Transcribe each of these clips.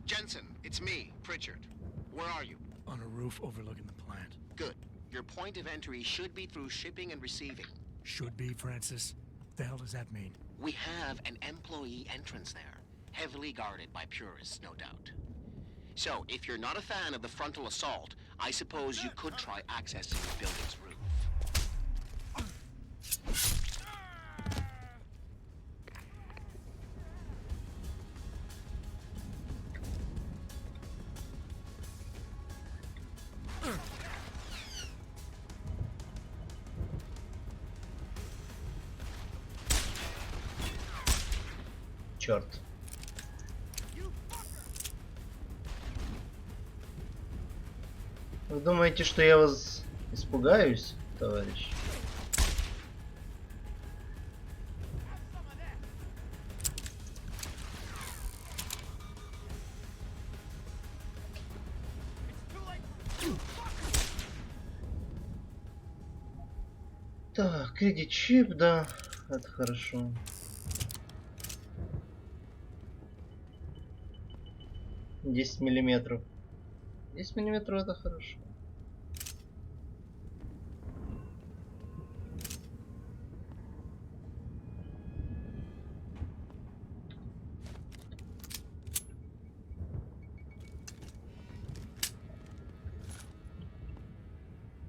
Jensen, it's me, Pritchard. Where are you? On a roof overlooking the plant. Good. Your point of entry should be through shipping and receiving. Should be, Francis. What the hell does that mean? We have an employee entrance there, heavily guarded by purists, no doubt. So, if you're not a fan of the frontal assault, I suppose you could try accessing the building's roof. Черт. Вы думаете, что я вас испугаюсь, товарищ? Так, кредит чип, да, это хорошо. 10 миллиметров. 10 миллиметров это хорошо.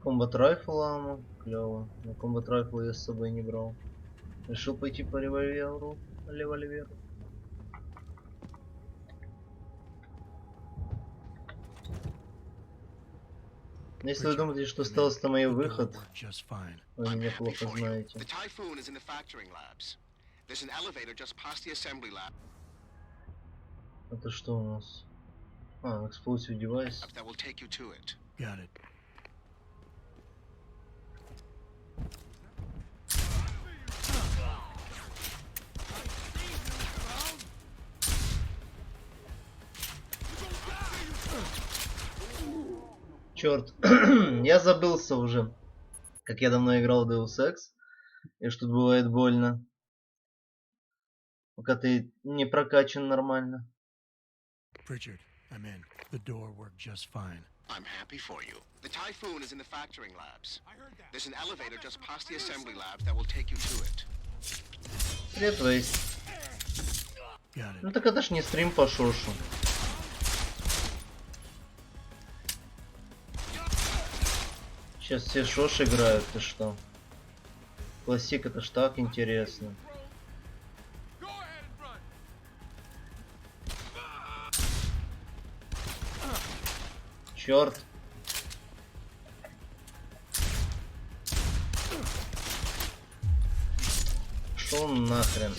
Комбат райфл аммо, клево. Но комбат райфл я с собой не брал. Решил пойти по револьверу. Если вы думаете, что стелс это мой выход, вы меня плохо знаете. Это что у нас? А, explosive device. Черт, я забылся уже, как я давно играл в Deus Ex, и что тут бывает больно, пока ты не прокачан нормально. Pritchard, I'm in. The door worked just fine. I'm happy for you. The Typhoon is in the factoring labs. There's an elevator just past the assembly labs that will take you to it. Привет, Вейс. Ну так это ж не стрим по шошу. Сейчас все шош играют, ты что? Классик, это ж так интересно. Черт. Шо нахрен?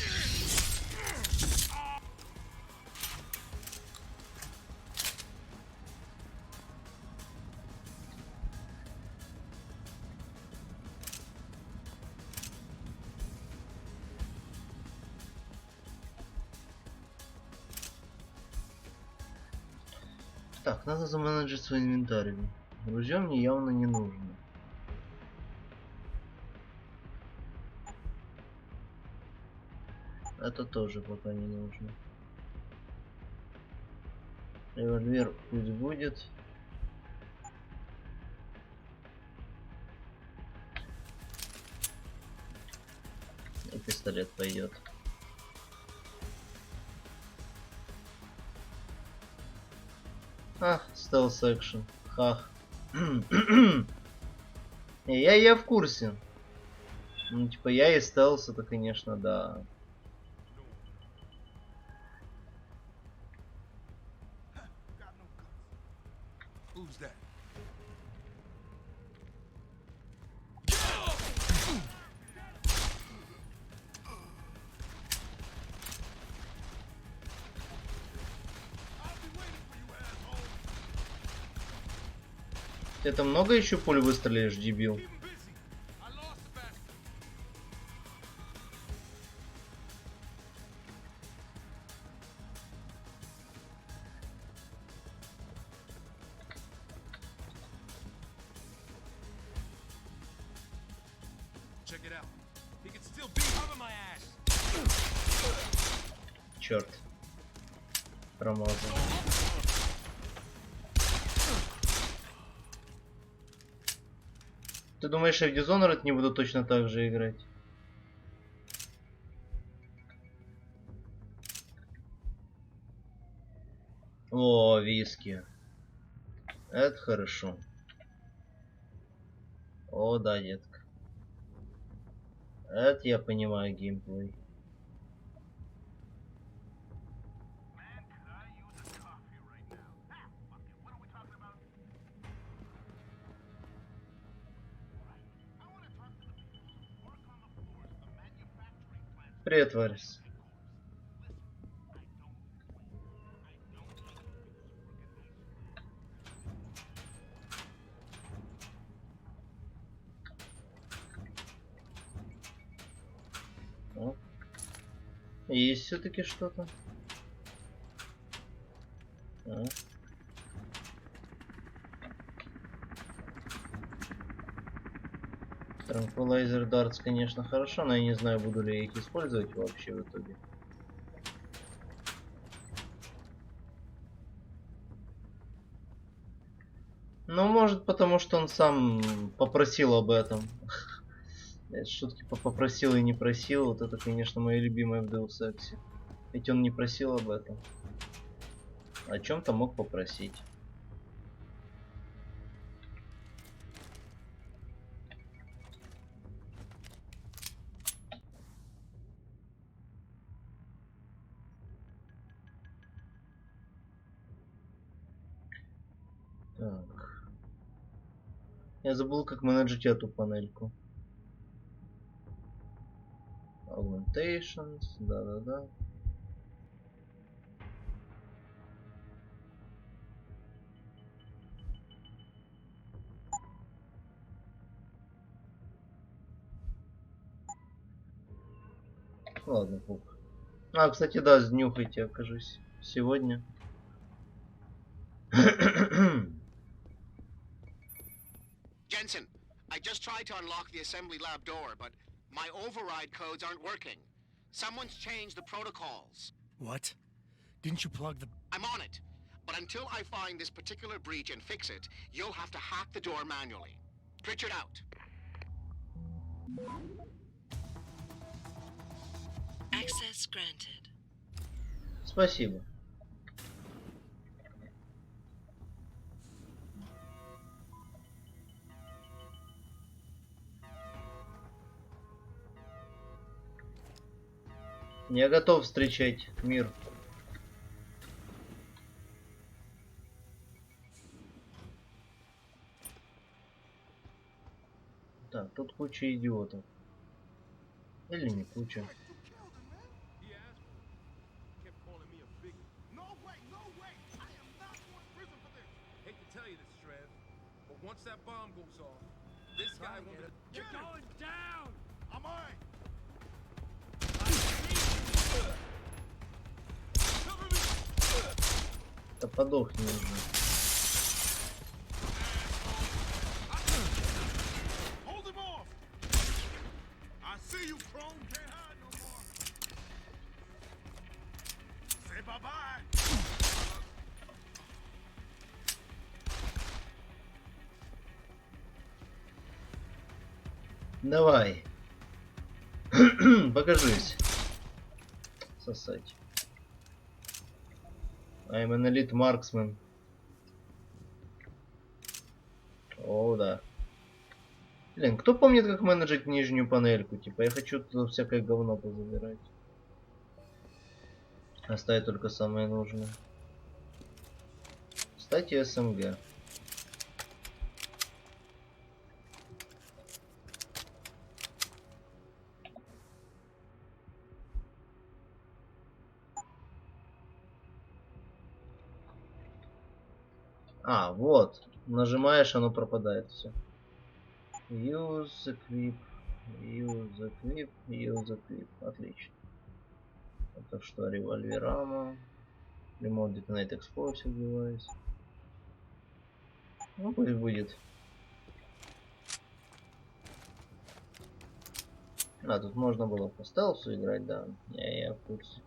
Так, надо заменеджить свой инвентарь. Ружье мне явно не нужно. Это тоже пока не нужно. Револьвер пусть будет. И пистолет пойдет. А, стелс экшен. Хах. Я в курсе. Ну, типа, я и стелс, это, конечно, да. Ты это много еще пуль выстрелишь, дебил? Черт. Промазал. Ты думаешь, я в Dishonored не буду точно так же играть? О, виски. Это хорошо. О, да, детка. Это я понимаю геймплей. Привет, Варис. О. Есть все-таки что-то. Tranquilizer Darts, конечно, хорошо, но я не знаю, буду ли я их использовать вообще в итоге. Ну, может, потому что он сам попросил об этом. Шутки попросил и не просил. Вот это, конечно, мое любимое в Deus Ex. Ведь он не просил об этом. О чем-то мог попросить. Так. Я забыл, как менеджить эту панельку. Augmentations, да-да-да. Ладно, пук. А, кстати, да, снюхайте, окажусь. Сегодня. Jensen, I just tried to unlock the assembly lab door, but my override codes aren't working. Someone's changed the protocols. What? Didn't you plug the... I'm on it. But until I find this particular breach and fix it, you'll have to hack the door manually. Pritchard out. Access granted. Спасибо. Я готов встречать мир. Так, тут куча идиотов. Или не куча. Да подохни уже. Давай. Покажись. Сосать. I'm an elite marksman. О, да. Блин, кто помнит, как менеджить нижнюю панельку? Типа, я хочу туда всякое говно позабирать. Оставить только самое нужное. Кстати, СМГ. А, вот. Нажимаешь, оно пропадает все. Use equip. Use equip. Use equip. Отлично. Это что, револьверама. Remote detonate explosive device. Ну, пусть будет. А, тут можно было по стелсу играть, да. Я в курсе.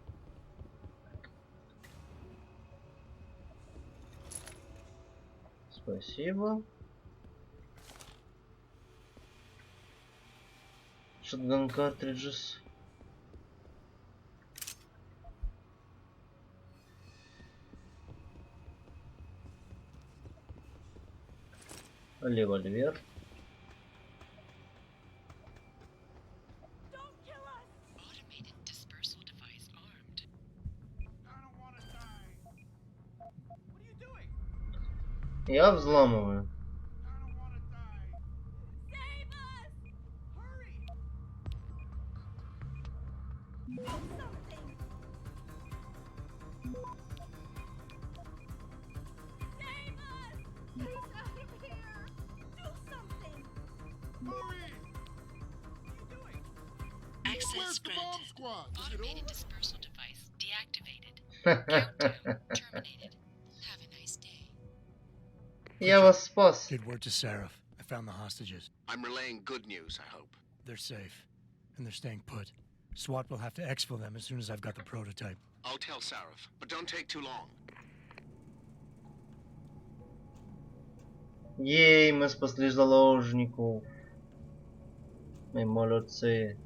Спасибо. Шотган картриджес. Револьвер. Automated dispersal device armed. Я взламываю. Access granted. Automated dispersal device deactivated. Countdown terminated. Have a nice day. Я вас спас. Get word to Seraph. I found the hostages. I'm relaying good news, I hope. They're safe. And they're staying put. SWAT will have to exfil them as soon as I've got the prototype. I'll tell Sarif, but don't take too long. Ей, мы спасли заложников. Мы молодцы.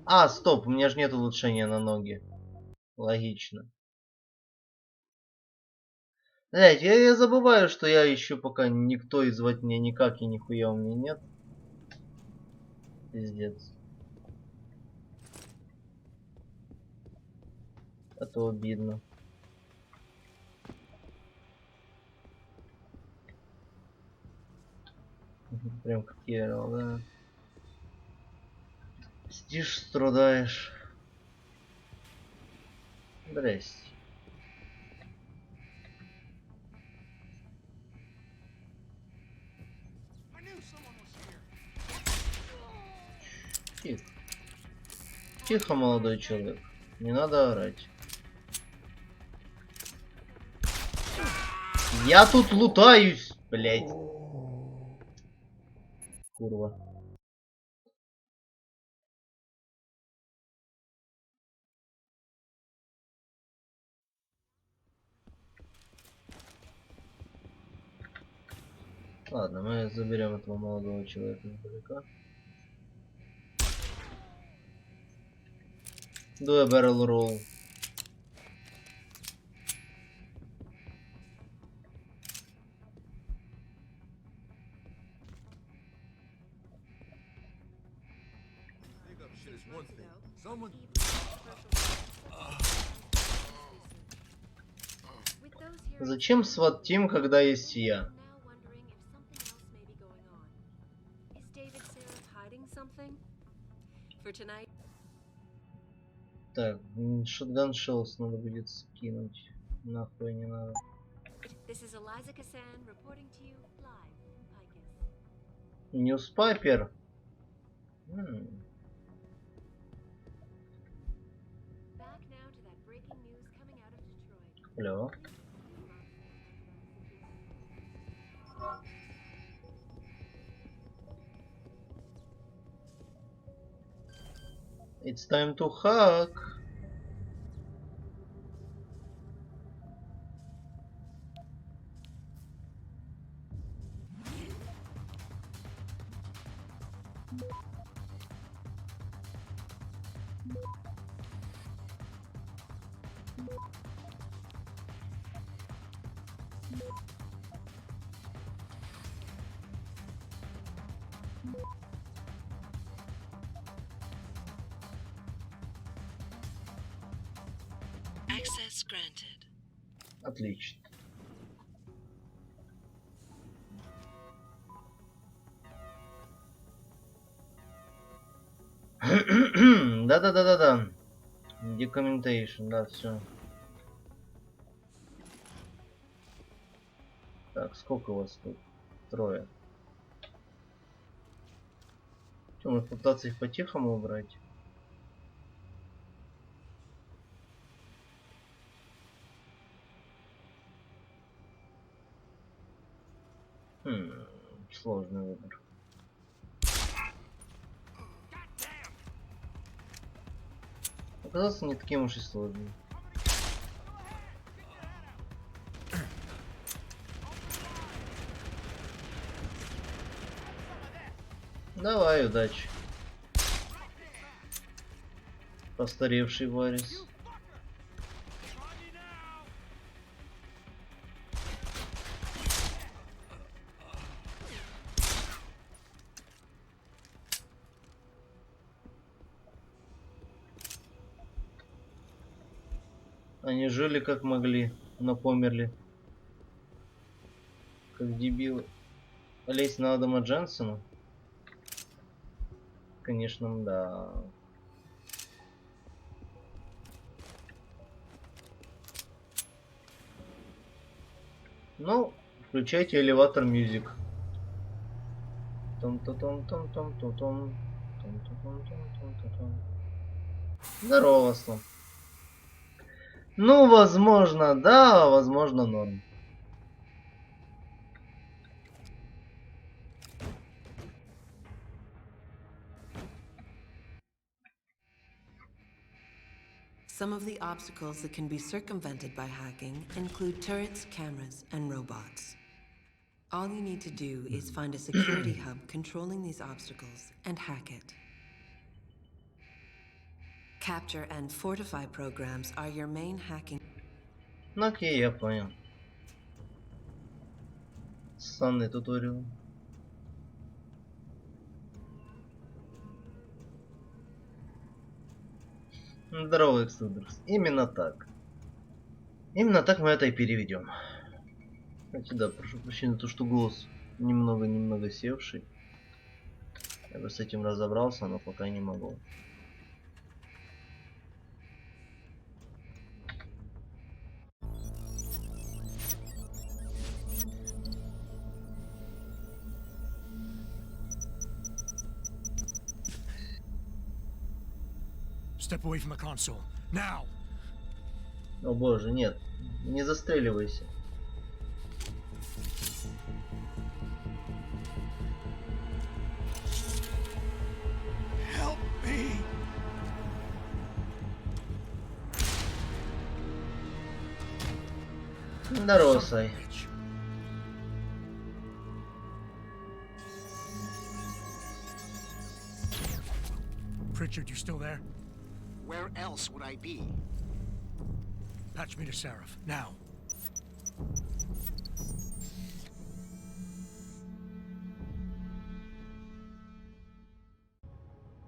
А, стоп, у меня же нет улучшения на ноги. Логично. Блять, я забываю, что я еще пока никто и звать меня никак, и нихуя у меня нет. Пиздец. Это обидно. Прям как я, да. Сидишь, страдаешь. Здрасте. Тихо. Тихо, молодой человек. Не надо орать. Я тут лутаюсь, блять. Курва. Ладно, мы заберем этого молодого человека издалека. Do a barrel roll. Зачем SWAT-тим, когда есть я? Так, шотган шелс надо будет скинуть. Нахуй не надо. Ньюспапер. Алло. It's time to hack. Access granted. Отлично. Да. Documentation, да, все. Так, сколько у вас тут? Трое. Что, может пытаться их по-тихому убрать? Сложный выбор. оказался не таким уж и сложным. Давай, удачи. Постаревший Варис. Они жили как могли, но померли. Как дебилы. Лезть на Адама Дженсона? Конечно, да. Ну, включайте элеватор мьюзик. Здорово, Слон. Ну, возможно, да, возможно, норм. Some of the obstacles that can be circumvented by hacking include turrets, cameras, and robots. All you need to do is find a security hub controlling these obstacles and hack it. Capture and fortify programs are your main hacking. Ну, окей, я понял. Странный туториал. Здорово, Экструдерс. Именно так. Именно так мы это и переведем. Кстати, да, прошу прощения, то, что голос немного севший. Я бы с этим разобрался, но пока не могу. Step away from the console. Now! О боже, нет. Не застреливайся. Help me! Здорово, Сай. Pritchard, you still there? Where else would I be? Patch me to Seraph, now.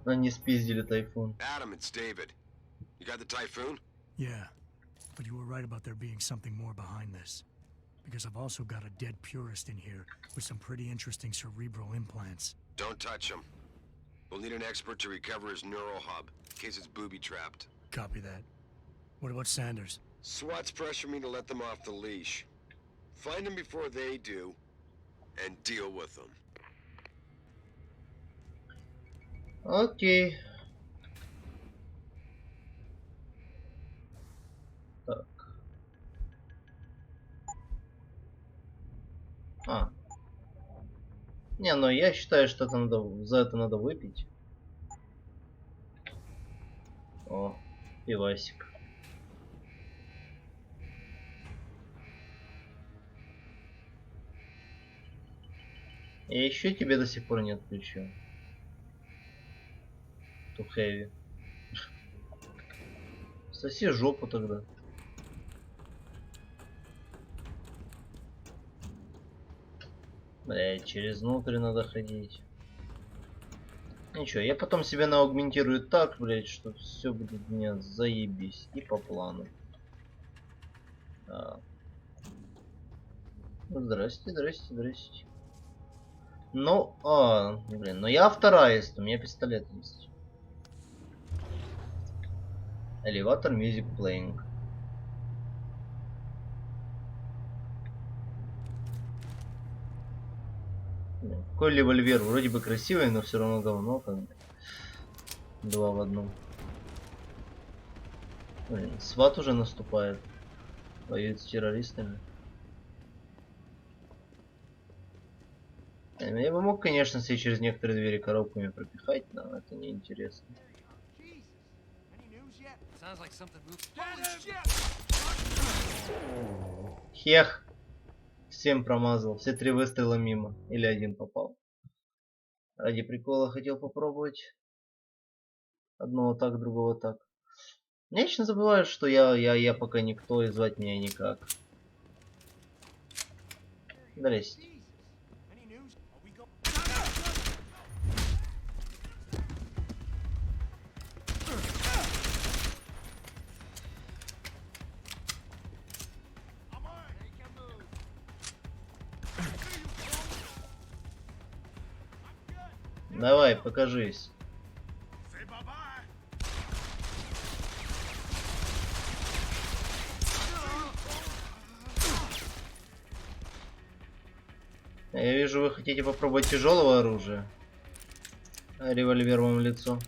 Они спиздили тайфун. Adam, it's David. You got the Typhoon? Yeah, but you were right about there being something more behind this. Because I've also got a dead purist in here with some pretty interesting cerebral implants. Don't touch him. We'll need an expert to recover his neural hub, in case it's booby-trapped. Copy that. What about Sanders? SWAT's pressure me to let them off the leash. Find them before they do, and deal with them. Окей. Так. Не, ну я считаю, что это надо, за это надо выпить. О, пивасик. Я еще тебе до сих пор не отключил. Too heavy. Соси жопу тогда. Блять, через внутрь надо ходить. Ничего, я потом себя наагментирую так, блять, что все будет у меня заебись. И по плану. Здрасте, здрасте, здрасте. Ну, блин, но я авторайст, у меня пистолет есть. Элеватор Music Playing. Какой револьвер? Вроде бы красивый, но все равно говно. Как бы. Два в одном. Блин, сват уже наступает. Воюет с террористами. Я бы мог, конечно, себе через некоторые двери коробками пропихать, но это неинтересно. Хех. Всем промазал. Все 3 выстрела мимо. Или один попал. Ради прикола хотел попробовать. Одного так, другого так. Я вечно забываю, что я пока никто и звать меня никак. Здрасте. Давай, покажись. Я вижу, вы хотите попробовать тяжелого оружия. Револьвер вам в лицо.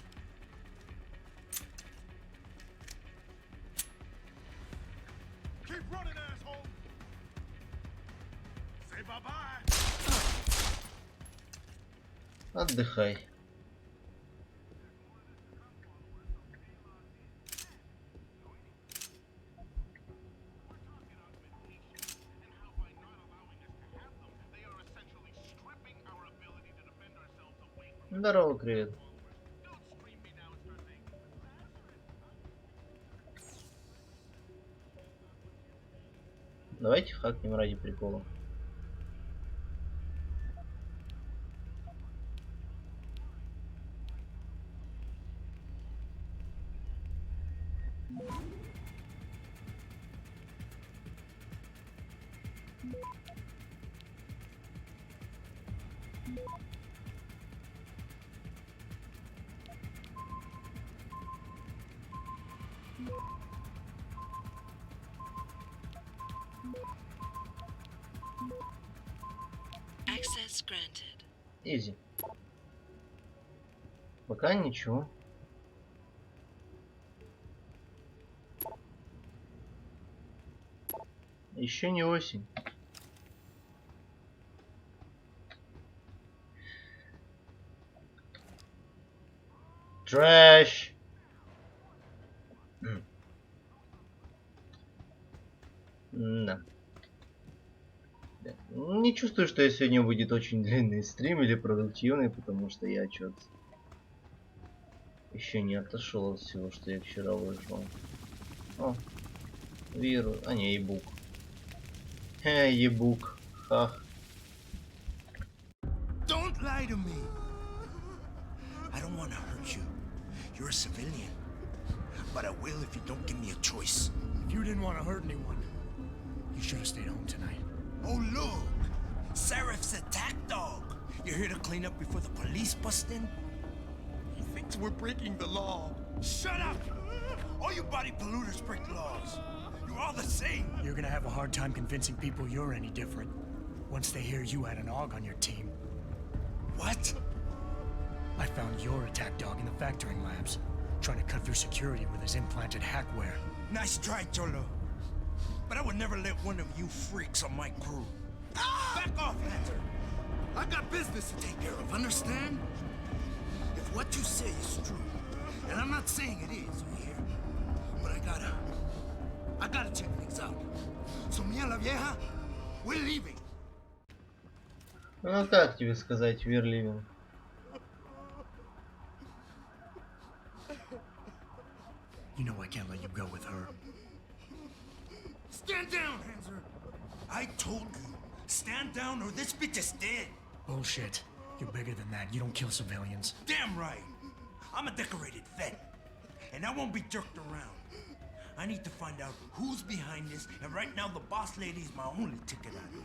Отдыхай. Здорово, кревет. Давайте хакнем ради прикола. Access granted. Изи. Пока ничего. Еще не осень. Трэш. Да. Не чувствую, что сегодня будет очень длинный стрим или продуктивный, потому что я что-то еще не отошел от всего, что я вчера выжил. О, вирус. А не, ебук. Ебук. Хах. Don't lie to me. I don't want to hurt you. You're a civilian. But I will if you don't give me a choice. If you didn't want to hurt anyone, you should have stayed home tonight. Oh, look. Serif's attack dog. You're here to clean up before the police bust in? He thinks we're breaking the law. Shut up! All you body polluters break laws. You're all the same. You're gonna have a hard time convincing people you're any different once they hear you had an AUG on your team. What? I found your attack dog in the factoring labs, trying to cut through security with his implanted hackware. Nice try, Cholo. But I would never let one of you freaks on my crew. Back off, Hunter. I got business to take care of, understand? If what you say is true, and I'm not saying it is here, but I gotta check things out. So, mía la vieja, we're leaving. Ну как тебе сказать, Верливин? You know I can't let you go with her. Stand down, Hanser. I told you, stand down or this bitch is dead. Bullshit. You're bigger than that. You don't kill civilians. Damn right. I'm a decorated vet, and I won't be jerked around. I need to find out who's behind this, and right now the boss lady is my only ticket out of here.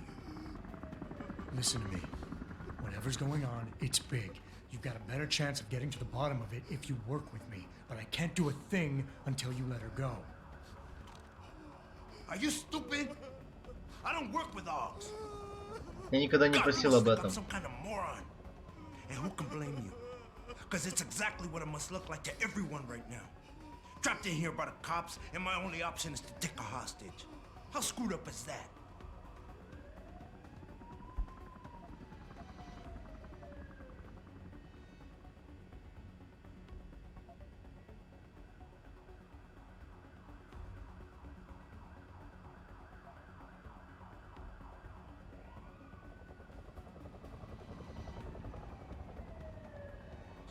Listen to me. Whatever's going on, it's big. You've got a better chance of getting to the bottom of it if you work with me. But I can't do a thing until you let her go. Are you stupid? I don't work with dogs. Я никогда не просил об этом. Some kind of moron. And who can blame you? Because it's exactly what it must look like to everyone right now. Trapped in here by the cops, and my only option is to take a hostage. How screwed up is that?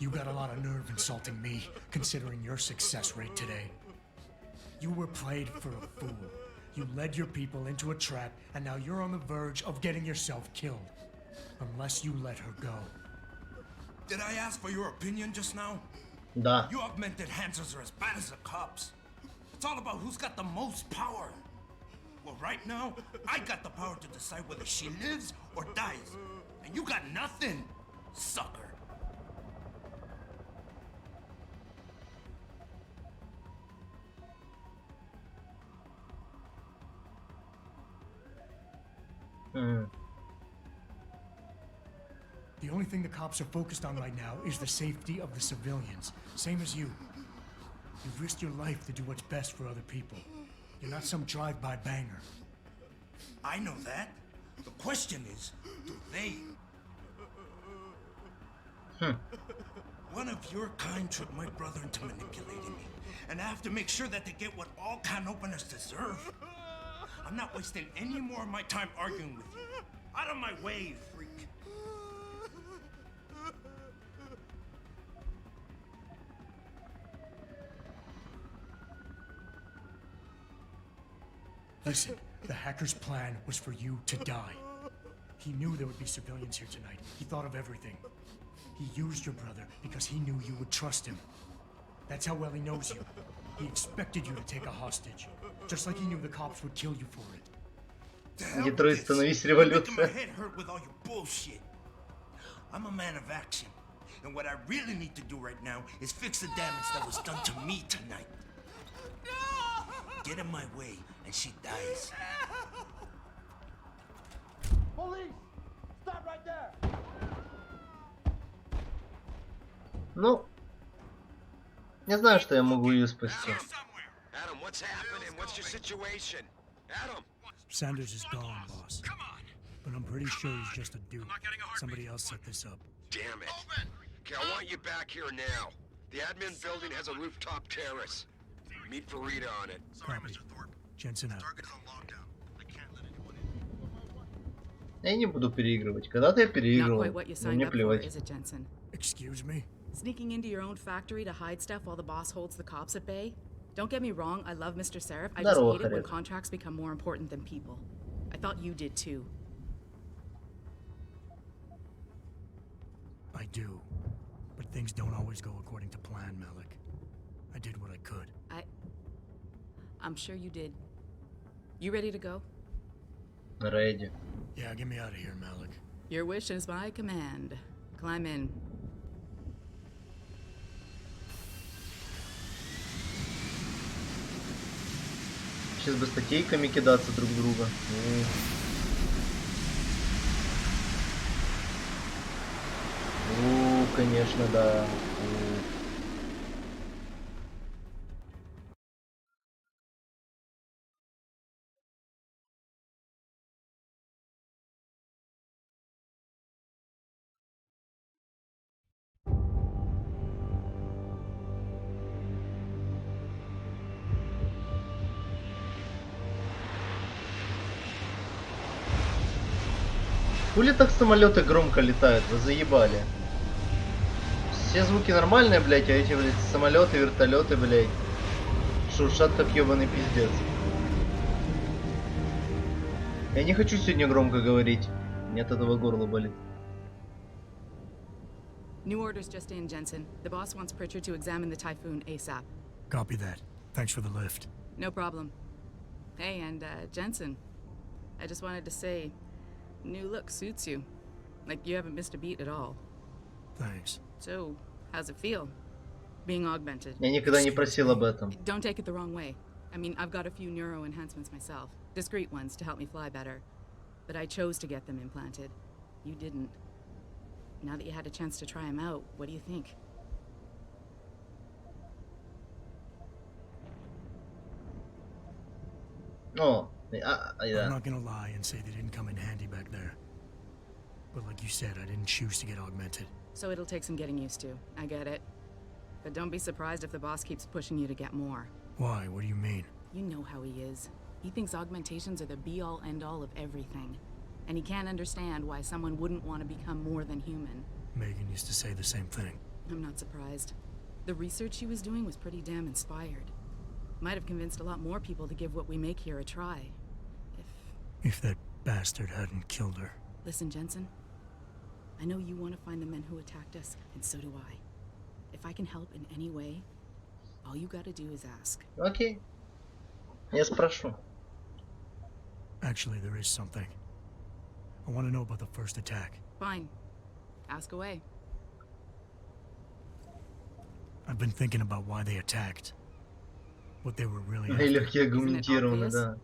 You got a lot of nerve insulting me, considering your success rate today. You were played for a fool. You led your people into a trap, and now you're on the verge of getting yourself killed. Unless you let her go. Did I ask for your opinion just now? Да. You augmented Hansers are as bad as the cops. It's all about who's got the most power. Well, right now, I got the power to decide whether she lives or dies. And you got nothing, sucker. The only thing the cops are focused on right now is the safety of the civilians. Same as you. You've risked your life to do what's best for other people. You're not some drive-by banger. I know that. The question is, do they? One of your kind tricked my brother into manipulating me. And I have to make sure that they get what all can openers deserve. I'm not wasting any more of my time arguing with you. Out of my way, you freak. Listen, the hacker's plan was for you to die. He knew there would be civilians here tonight. He thought of everything. He used your brother because he knew you would trust him. That's how well he knows you. He expected you to take a hostage, just like he knew the cops would kill you for it. Детройт, становись You're making my революция. head hurt with all your bullshit. I'm a man of action. And what I really need to do right now is fix the damage that was done to me tonight. Get in my way, and she dies. Police! Stop right there! Ну, не знаю, что я могу ее спасти. Adam, what's happening? What's your situation? Adam! Sanders is gone, boss. But I'm pretty sure he's just a dupe. Somebody else set this up. Damn it. Okay, I want you back here now. The admin building has a rooftop terrace. Meet Farida on it. Copy. Jensen out. Я не буду переигрывать. Когда-то я Not переигрывал. quite what you Но signed мне up for, плевать. is it, Jensen? Excuse me? Sneaking into your own factory to hide stuff while the boss holds the cops at bay? Don't get me wrong, I love Mr. Seraph. I just Здорово, hate it when Харет. contracts become more important than people. I thought you did too. I do. But things don't always go according to plan, Malik. I did what I could. I'm sure you did. You ready to go? Ready. Yeah, get me out of here, Malik. Your wish is my command. Climb in. Сейчас бы статейками кидаться друг в друга. Конечно, да. Хули так самолеты громко летают? Вы заебали. Все звуки нормальные, блядь, а эти, блядь, самолеты, вертолеты, блядь, шуршат как ебаный пиздец. Я не хочу сегодня громко говорить. Мне от этого горло болит. New orders just in, Jensen. The boss wants Pritchard to examine the Typhoon ASAP. Copy that. Thanks for the lift. No problem. Hey, and Jensen, I just wanted to say, new look suits you. Like you haven't missed a beat at all. Thanks. So, how's it feel? Being augmented? Я никогда не просил об этом. Don't take it the wrong way. I mean, I've got a few neuro enhancements myself. Discreet ones to help me fly better. But I chose to get them implanted. You didn't. Now that you had a chance to try them out, what do you think? Oh, I'm yeah. not gonna lie and say they didn't come in handy back there. But like you said, I didn't choose to get augmented. So it'll take some getting used to. I get it. But don't be surprised if the boss keeps pushing you to get more. Why? What do you mean? You know how he is. He thinks augmentations are the be-all, end-all of everything. And he can't understand why someone wouldn't want to become more than human. Megan used to say the same thing. I'm not surprised. The research she was doing was pretty damn inspired. Might have convinced a lot more people to give what we make here a try. If that bastard hadn't killed her. Listen, Jensen. I know you want to find the men who attacked us, and so do I. If I can help in any way, all you gotta do is ask. Окей. Я спрошу. Actually, there is something. I want to know about the first attack. Fine. Ask away. I've been thinking about why they attacked. What they were really Легкие Isn't it аргументированно, obvious? да.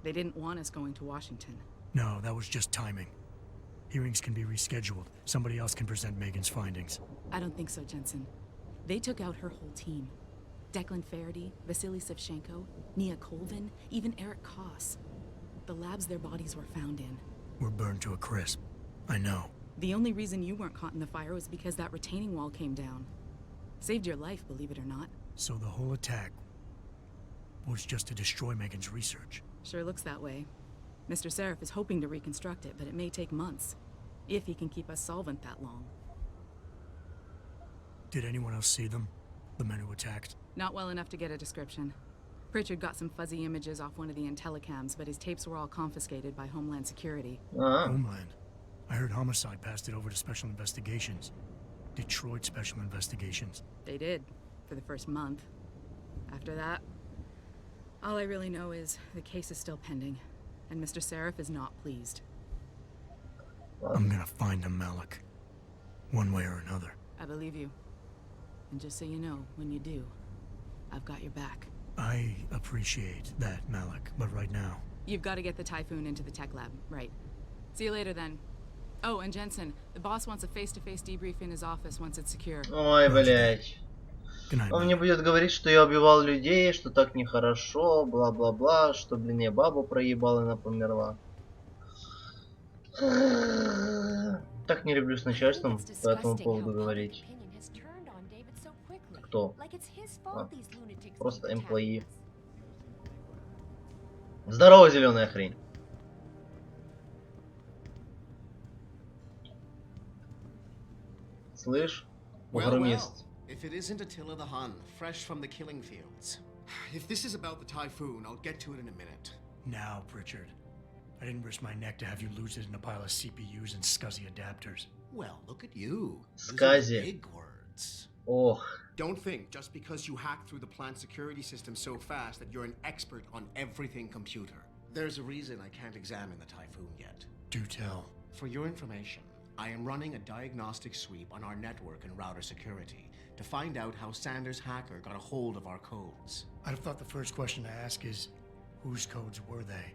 They didn't want us going to Washington. No, that was just timing. Hearings can be rescheduled. Somebody else can present Megan's findings. I don't think so, Jensen. They took out her whole team. Declan Faraday, Vasily Savchenko, Nia Colvin, even Eric Koss. The labs their bodies were found in. We're burned to a crisp. I know. The only reason you weren't caught in the fire was because that retaining wall came down. Saved your life, believe it or not. So the whole attack was just to destroy Megan's research. Sure looks that way. Mr. Seraph is hoping to reconstruct it, but it may take months. If he can keep us solvent that long. Did anyone else see them? The men who attacked? Not well enough to get a description. Pritchard got some fuzzy images off one of the Intellicams, but his tapes were all confiscated by Homeland Security. Homeland? I heard Homicide passed it over to Special Investigations. Detroit Special Investigations. They did, for the first month. After that, all I really know is the case is still pending, and Mr. Seraph is not pleased. I'm gonna find them, Malik. One way or another. I believe you. And just so you know, when you do, I've got your back. I appreciate that, Malik, but right now... You've got to get the Typhoon into the tech lab, right? See you later then. Oh, and Jensen, the boss wants a face-to-face debrief in his office once it's secure. Ой, блять. Good night, Он мне будет говорить, что я убивал людей, что так нехорошо, бла-бла-бла, что, блин, я бабу проебал, и она померла. Так не люблю с начальством по этому поводу говорить. Кто? А, просто employee. Здорово, зеленая хрень. Слышь, угромист. If it isn't Attila the Hun, fresh from the killing fields. If this is about the Typhoon, I'll get to it in a minute. Now, Pritchard. I didn't risk my neck to have you lose it in a pile of CPUs and scuzzy adapters. Well, look at you. Scuzzy. Using big words. Oh. Don't think just because you hacked through the plant security system so fast that you're an expert on everything computer. There's a reason I can't examine the Typhoon yet. Do tell. For your information, I am running a diagnostic sweep on our network and router security to find out how Sanders' hacker got a hold of our codes. I'd have thought the first question to ask is, whose codes were they?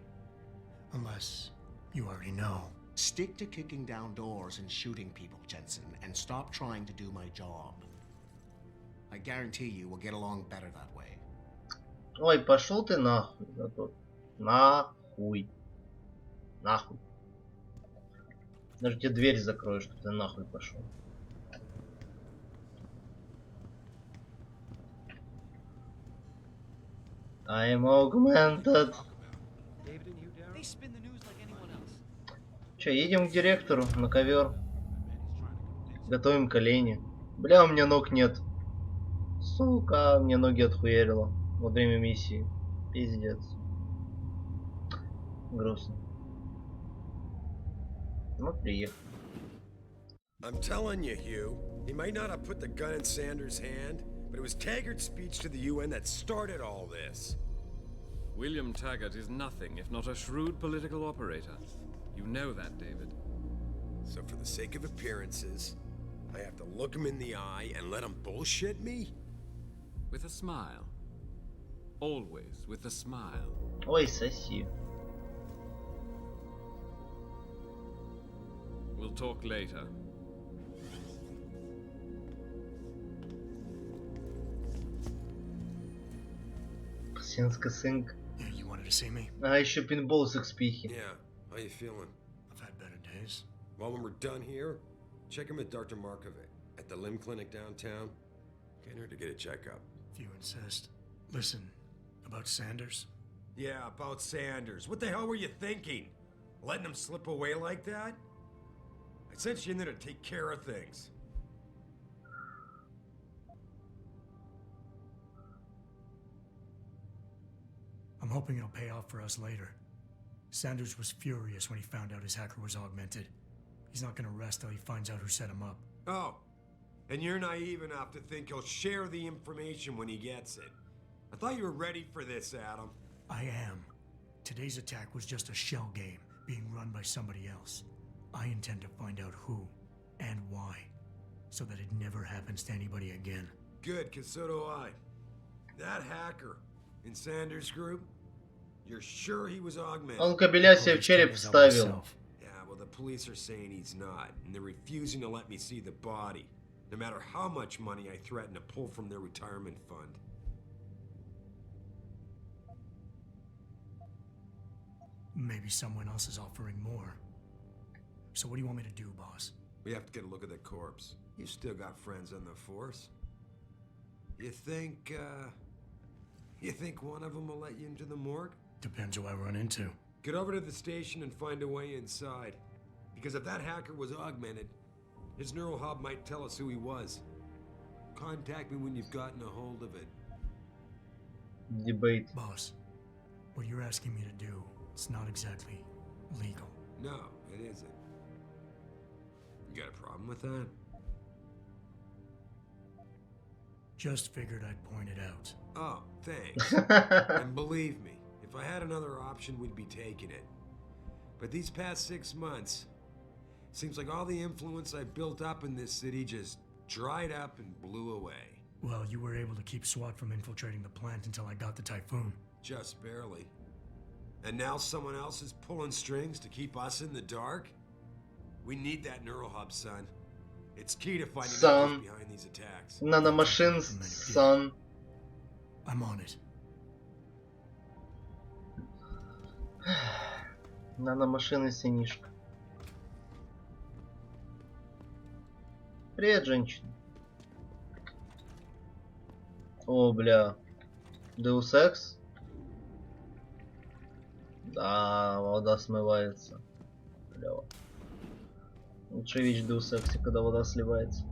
Unless you already know. Stick to kicking down doors and shooting people, Jensen, and stop trying to do my job. I guarantee you we'll get along better that way. Ой, пошел ты нахуй. Нахуй. Нахуй. Даже тебе дверь закрою, что ты нахуй пошел. I am augmented. Че, едем к директору на ковер. Готовим колени. Бля, у меня ног нет. Сука, мне ноги отхуярило во время миссии. Пиздец. Грустно. Ну, приехал. I'm telling you, Hugh, he might not have put the gun in Sanders' hand, but it was Taggart's speech to the UN that started all this. William Taggart is nothing if not a shrewd political operator. You know that, David. So for the sake of appearances, I have to look him in the eye and let him bullshit me? With a smile. Always with a smile. Ой, соси. We'll talk later. Сенска сынк. Yeah, you wanted to see me? А еще пинбол с XP. Yeah, how you feeling? I've had better days. Well, when we're done here, check him at Dr. Markovic at the limb clinic downtown. Get her to get a checkup. If you insist. Listen, about Sanders? Yeah, about Sanders. What the hell were you thinking? Letting him slip away like that? I sent you in there to take care of things. I'm hoping it'll pay off for us later. Sanders was furious when he found out his hacker was augmented. He's not gonna rest till he finds out who set him up. Oh, and you're naive enough to think he'll share the information when he gets it. I thought you were ready for this, Adam. I am. Today's attack was just a shell game being run by somebody else. I intend to find out who and why, so that it never happens to anybody again. Good, cause so do I. That hacker in Sanders' group, you're sure he was augmented? Он кабеля себе в череп вставил. Yeah, well, the police are saying he's not, and they're refusing to let me see the body, no matter how much money I threaten to pull from their retirement fund. Maybe someone else is offering more. So what do you want me to do, boss? We have to get a look at the corpse. You still got friends on the force. You think one of them will let you into the morgue? Depends who I run into. Get over to the station and find a way inside. Because if that hacker was augmented, his neural hub might tell us who he was. Contact me when you've gotten a hold of it. Debate. Boss, what you're asking me to do, it's not exactly legal. No, it isn't. You got a problem with that? Just figured I'd point it out. Oh, thanks. And believe me, if I had another option, we'd be taking it. But these past 6 months, seems like all the influence I built up in this city just dried up and blew away. Well, you were able to keep SWAT from infiltrating the plant until I got the typhoon. Just barely. And now someone else is pulling strings to keep us in the dark? We need that neural hub, son. It's key to finding out who's behind these attacks. Наномашин, son. I'm on it. Наномашины, сынишка. Привет, женщина. О, бля. Deus Ex? Да, вода смывается. Клево. Лучшая вещь в Deus Ex, когда вода сливается.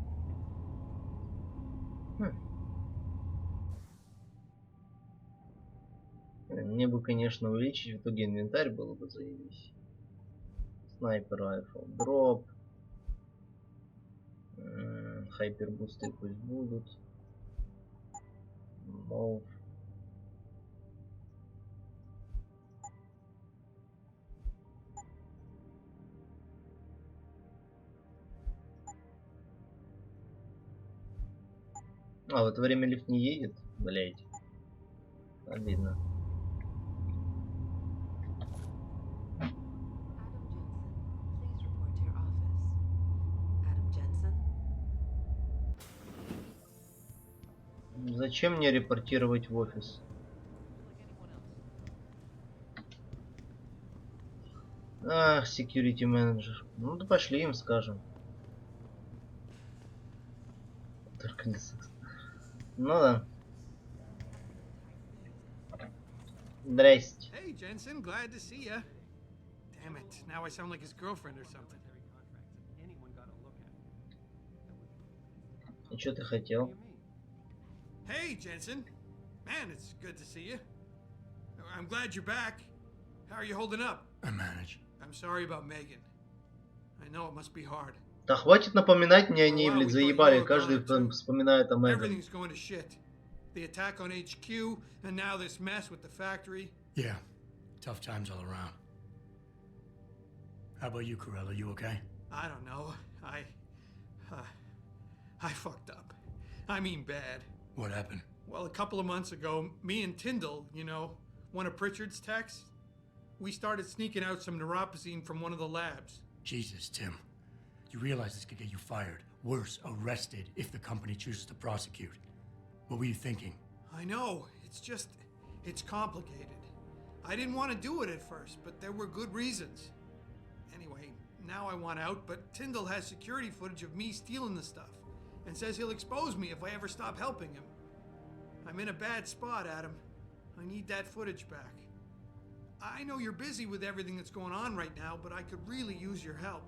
Мне бы, конечно, увеличить в итоге инвентарь, было бы заебись. Снайпер райфл, дроп. Хайпербусты пусть будут. Мов. А, в это время лифт не едет? Блять. Обидно. Зачем мне репортировать в офис? Ах, security менеджер. Ну да пошли им скажем. Только не секс. Ну да. Здрасте. Hey Jensen, glad to see ya. Damn it, now I sound like his girlfriend or something. И что ты хотел? Hey Jensen, man, it's good to see you. I'm glad you're back. How are you holding up? I manage. I'm sorry about Megan. I know it must be hard. Да хватит напоминать мне о ней, блядь, заебали. Каждый вспоминает о Меган. Everything's going to shit. The attack on HQ, and now this mess with the factory. Yeah, tough times all around. How about you, Corella? You okay? I don't know. I fucked up. I mean bad. What happened? Well, a couple of months ago, me and Tyndall, you know, one of Pritchard's techs, we started sneaking out some neuropozyne from one of the labs. Jesus, Tim. You realize this could get you fired. Worse, arrested if the company chooses to prosecute. What were you thinking? I know. It's just, it's complicated. I didn't want to do it at first, but there were good reasons. Anyway, now I want out, but Tyndall has security footage of me stealing the stuff and says he'll expose me if I ever stop helping him. I'm in a bad spot, Adam. I need that footage back. I know you're busy with everything that's going on right now, but I could really use your help.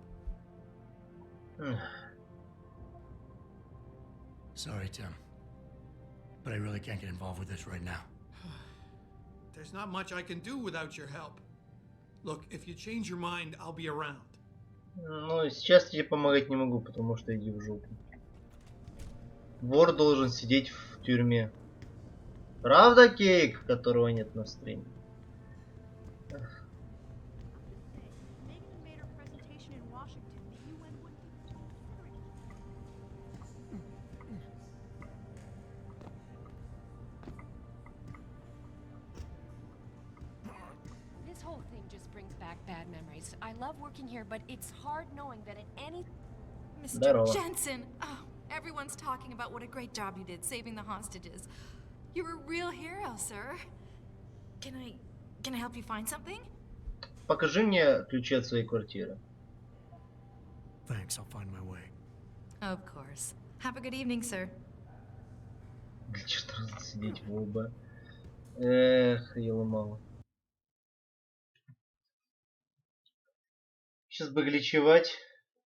Sorry, Tim. But I really can't get involved with this right now. there's not much I can do without your help. Look, if you change your mind, I'll be around. Ну, сейчас тебе помогать не могу, потому что иди в жопу. Вор должен сидеть в тюрьме. Правда, Кейк, которого нет на стриме? This whole thing just brings back bad memories. I love working here, but it's hard knowing that at any... Здорово. Mr. Jensen! Oh, everyone's talking about what a great job you did saving the hostages. You're a real hero, sir. Can I help you find something? Покажи мне ключи от своей квартиры. Thanks, I'll find my way. Of course. Have a good evening, sir. Что-то сидеть в УБ. Эх, еломало. Сейчас бы гличевать.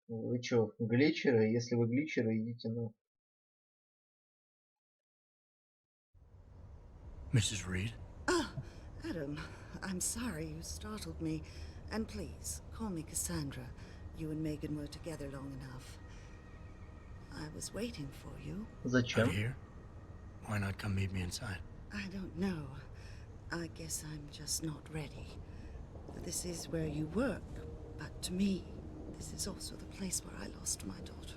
Вы чё, гличеры? Если вы гличеры, идите на... Mrs. Reed? Oh, Adam, I'm sorry you startled me. And please, call me Cassandra. You and Megan were together long enough. I was waiting for you. Зачем? Out here? Why not come meet me inside? I don't know. I guess I'm just not ready. This is where you work, but to me, this is also the place where I lost my daughter.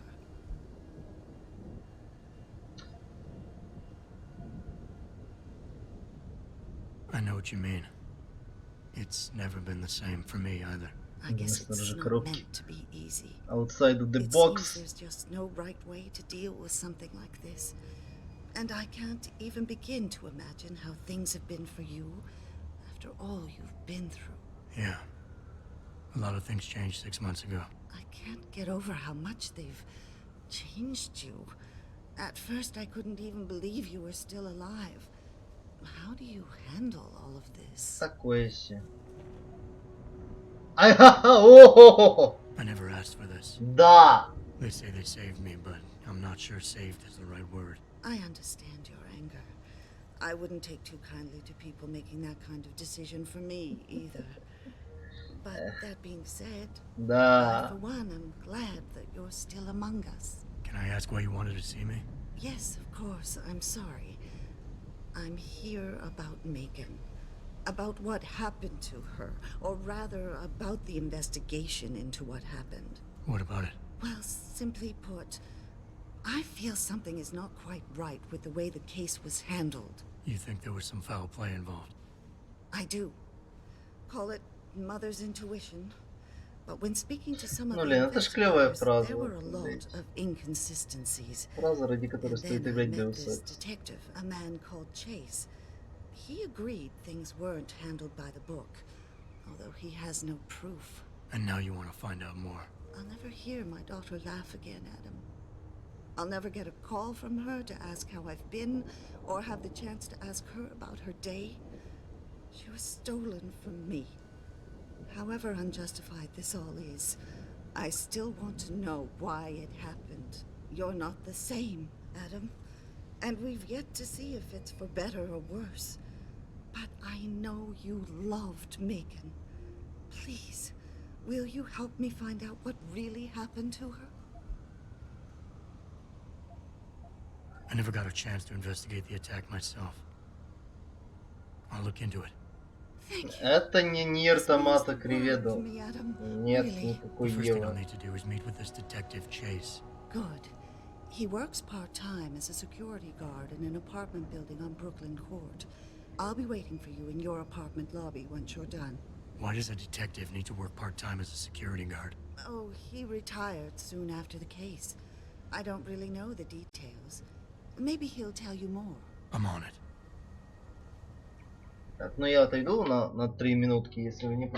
I know what you mean. It's never been the same for me either. I guess it's not meant to be easy. Outside of the It box. seems there's just no right way to deal with something like this. And I can't even begin to imagine how things have been for you after all you've been through. Yeah. A lot of things changed 6 months ago. I can't get over how much they've changed you. At first I couldn't even believe you were still alive. How do you handle all of this? Такое себе. I never asked for this. Да. They say they saved me, but I'm not sure saved is the right word. I understand your anger. I wouldn't take too kindly to people making that kind of decision for me either. But that being said, Да. I for one am glad that you're still among us. Can I ask why you wanted to see me? Yes, of course. I'm sorry. I'm here about Megan. About what happened to her. Or rather, about the investigation into what happened. What about it? Well, simply put, I feel something is not quite right with the way the case was handled. You think there was some foul play involved? I do. Call it mother's intuition. But when speaking to some of the investigators, there were a lot of inconsistencies. Фраза, ради которой стоит играть Deus This Ex. detective, a man called Chase, he agreed things weren't handled by the book, although he has no proof. And now you want to find out more. I'll never hear my daughter laugh again, Adam. I'll never get a call from her to ask how I've been, or have the chance to ask her about her day. She was stolen from me. However unjustified this all is, I still want to know why it happened. You're not the same, Adam. And we've yet to see if it's for better or worse. But I know you loved Megan. Please, will you help me find out what really happened to her? I never got a chance to investigate the attack myself. I'll look into it. Это не Нир Томата Криведо. Нет, никакой The first thing I'll Евы. need to do is meet with this detective Chase. Good. He works part-time as a security guard in an apartment building on Brooklyn Court. I'll be waiting for you in your apartment lobby once you're done. Why does a detective need to work part-time as a security guard? Oh, he retired soon after the case. I don't really know the details. Maybe he'll tell you more. I'm on it. Так, ну я отойду на 3 минутки, если вы не против.